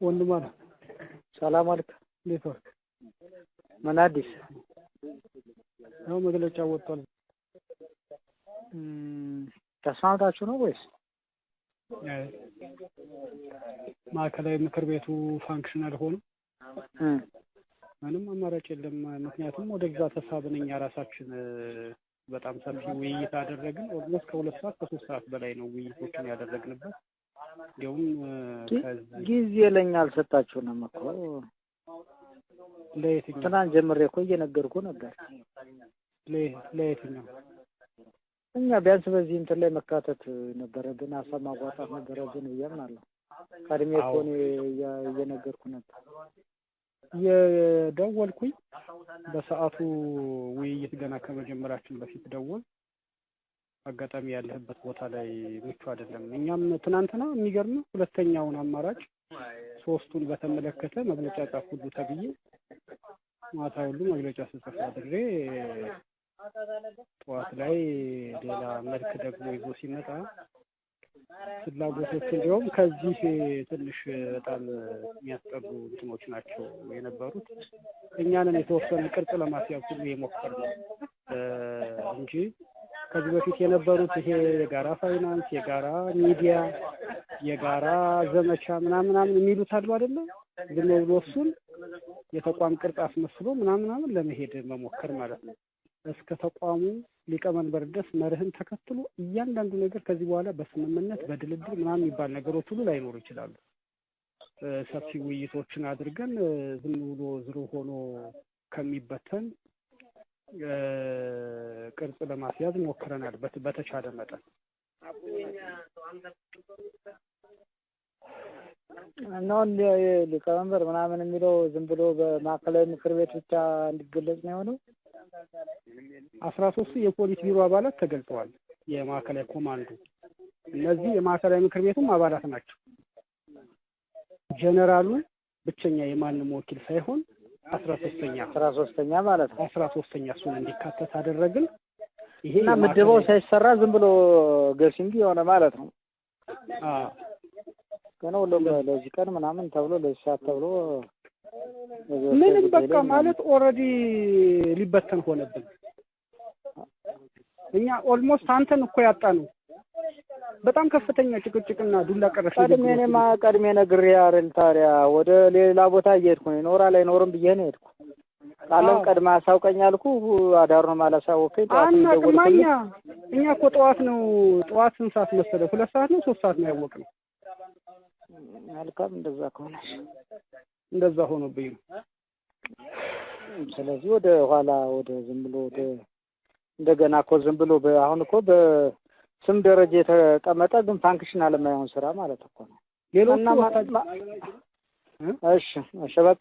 ወንድማና ሰላም አለይኩም። ኔትወርክ ምን አዲስ? ያው መግለጫ ወጥቷል። ተስማምታችሁ ነው ወይስ? ማዕከላዊ ምክር ቤቱ ፋንክሽናል ሆኖ ምንም አማራጭ የለም። ምክንያቱም ወደዛ ተሳብን እኛ ራሳችን በጣም ሰፊ ውይይት አደረግን። ኦልሞስት ከ2 ሰዓት ከ3 ሰዓት በላይ ነው ውይይቶችን ያደረግንበት። እንዲያውም ጊዜ ለኛ አልሰጣችሁንም እኮ። ለየትኛው? ትናንት ጀምሬ እኮ እየነገርኩ ነበር። ለየትኛው? እኛ ቢያንስ በዚህ እንትን ላይ መካተት ነበረብን፣ ሀሳብ ማዋጣት ነበረብን ብያምናለሁ። ቀድሜ እኮ እኔ እየነገርኩ ነበር። የደወልኩኝ በሰዓቱ ውይይት ገና ከመጀመራችን በፊት ደወል አጋጣሚ ያለህበት ቦታ ላይ ምቹ አይደለም። እኛም ትናንትና የሚገርም ሁለተኛውን አማራጭ ሶስቱን በተመለከተ መግለጫ ጻፍ ሁሉ ተብዬ ማታ ሁሉ መግለጫ ስጽፍ አድሬ ጠዋት ላይ ሌላ መልክ ደግሞ ይዞ ሲመጣ ፍላጎቶች እንዲሁም ከዚህ ትንሽ በጣም የሚያስጠሉ እንትኖች ናቸው የነበሩት። እኛንን የተወሰነ ቅርጽ ለማስያዝ ሁሉ የሞከርነው እንጂ ከዚህ በፊት የነበሩት ይሄ የጋራ ፋይናንስ፣ የጋራ ሚዲያ፣ የጋራ ዘመቻ ምናምን የሚሉት አሉ አይደለ? ግን እሱን የተቋም ቅርጽ አስመስሎ ምናምን ለመሄድ መሞከር ማለት ነው። እስከ ተቋሙ ሊቀመንበር ድረስ መርህን ተከትሎ እያንዳንዱ ነገር ከዚህ በኋላ በስምምነት በድልድል ምናምን የሚባል ነገሮች ሁሉ ላይኖሩ ይችላሉ። ሰፊ ውይይቶችን አድርገን ዝም ብሎ ዝሩ ሆኖ ከሚበተን ቅርጽ ለማስያዝ ሞክረናል በተቻለ መጠን። ነው ሊቀመንበር ምናምን የሚለው ዝም ብሎ በማዕከላዊ ምክር ቤት ብቻ እንዲገለጽ ነው የሆነው። 13 የፖሊስ ቢሮ አባላት ተገልጸዋል። የማዕከላዊ ኮማንዶ እነዚህ የማዕከላዊ ምክር ቤቱም አባላት ናቸው። ጀነራሉ ብቸኛ የማንም ወኪል ሳይሆን 13ኛ ማለት ነው። 13ኛ እሱን እንዲካተት አደረግን። ይሄና ምድበው ሳይሰራ ዝም ብሎ ገሲንግ የሆነ ማለት ነው። ከነው ለዚህ ቀን ምናምን ተብሎ ለሰዓት ተብሎ ምንም በቃ ማለት ኦልሬዲ ሊበተን ሆነብን። እኛ ኦልሞስት አንተን እኮ ያጣነው በጣም ከፍተኛ ጭቅጭቅና ዱላ ቀረሽ። ቀድሜ ነግሬ አይደል ታዲያ ወደ ሌላ ቦታ እየሄድኩ ነው። ኖራ ላይ ኖርም ብዬ ነው የሄድኩ። ቃለም ቀድማ አሳውቀኛልኩ አዳር ነው ማለት አሳውቀኝ። እኛ እኮ ጠዋት ስንት ሰዓት መሰለህ? 2 ሰዓት ነው 3 ሰዓት ነው ያወቅነው። መልካም እንደዛ ሆኖብኝ ነው። ስለዚህ ወደ ኋላ ወደ ዝም ብሎ ወደ እንደገና እኮ ዝም ብሎ አሁን እኮ በስም ደረጃ የተቀመጠ ግን ፋንክሽናል የማይሆን ስራ ማለት እኮ ነው። ሌሎቹ እሺ በቃ